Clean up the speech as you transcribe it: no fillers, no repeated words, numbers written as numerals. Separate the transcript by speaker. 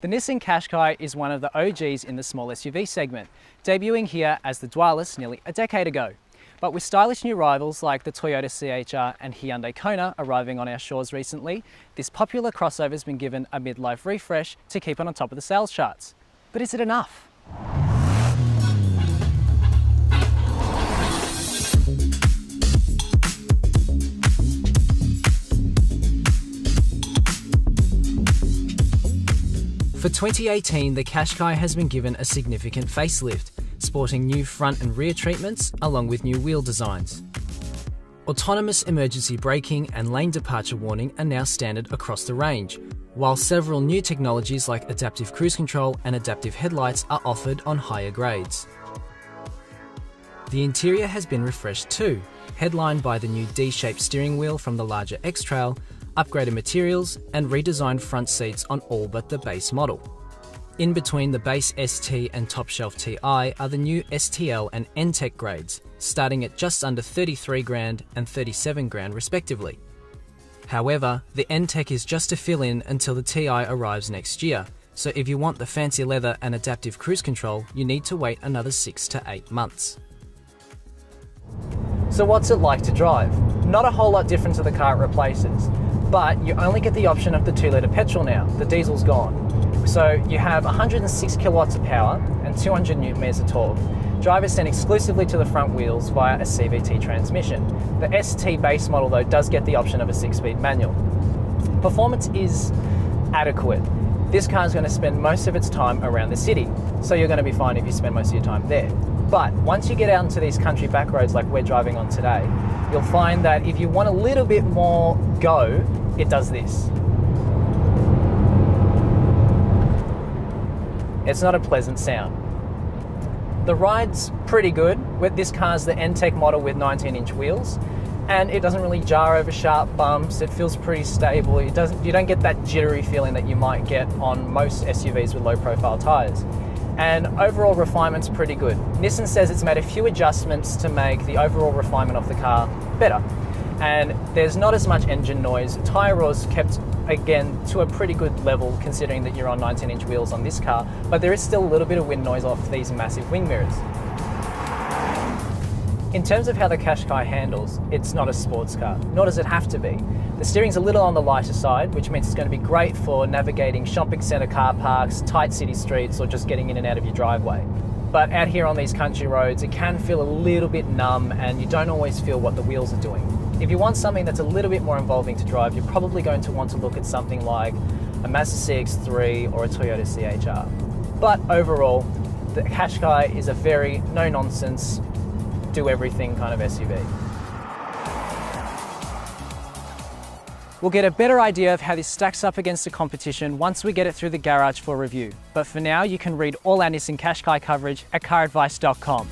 Speaker 1: The Nissan Qashqai is one of the OGs in the small SUV segment, debuting here as the Dwellist nearly a decade ago. But with stylish new rivals like the Toyota CHR and Hyundai Kona arriving on our shores recently, this popular crossover has been given a midlife refresh to keep it on top of the sales charts. But is it enough? For 2018, the Qashqai has been given a significant facelift, sporting new front and rear treatments along with new wheel designs. Autonomous emergency braking and lane departure warning are now standard across the range, while several new technologies like adaptive cruise control and adaptive headlights are offered on higher grades. The interior has been refreshed too, headlined by the new D-shaped steering wheel from the larger X-Trail, upgraded materials and redesigned front seats on all but the base model. In between the base ST and top shelf TI are the new STL and N-Tech grades, starting at just under 33 grand and 37 grand respectively. However, the N-Tech is just a fill-in until the TI arrives next year, so if you want the fancy leather and adaptive cruise control, you need to wait another 6 to 8 months. So what's it like to drive? Not a whole lot different to the car it replaces, but you only get the option of the 2-litre petrol now. The diesel's gone. So you have 106 kilowatts of power and 200 newton meters of torque. Drive is sent exclusively to the front wheels via a CVT transmission. The ST base model though does get the option of a 6-speed manual. Performance is adequate. This car is going to spend most of its time around the city, so you're going to be fine if you spend most of your time there. But once you get out into these country back roads like we're driving on today, you'll find that if you want a little bit more go, it does this. It's not a pleasant sound. The ride's pretty good. This car's the N-Tech model with 19-inch wheels, and it doesn't really jar over sharp bumps. It feels pretty stable. You don't get that jittery feeling that you might get on most SUVs with low-profile tyres. And overall refinement's pretty good. Nissan says it's made a few adjustments to make the overall refinement of the car better. And there's not as much engine noise. Tyre roar's kept, again, to a pretty good level considering that you're on 19-inch wheels on this car, but there is still a little bit of wind noise off these massive wing mirrors. In terms of how the Qashqai handles, it's not a sports car, nor does it have to be. The steering's a little on the lighter side, which means it's going to be great for navigating shopping centre car parks, tight city streets, or just getting in and out of your driveway. But out here on these country roads, it can feel a little bit numb and you don't always feel what the wheels are doing. If you want something that's a little bit more involving to drive, you're probably going to want to look at something like a Mazda CX-3 or a Toyota CHR. But overall, the Qashqai is a very no-nonsense, do-everything kind of SUV. We'll get a better idea of how this stacks up against the competition once we get it through the garage for review. But for now, you can read all our Nissan Qashqai coverage at caradvice.com.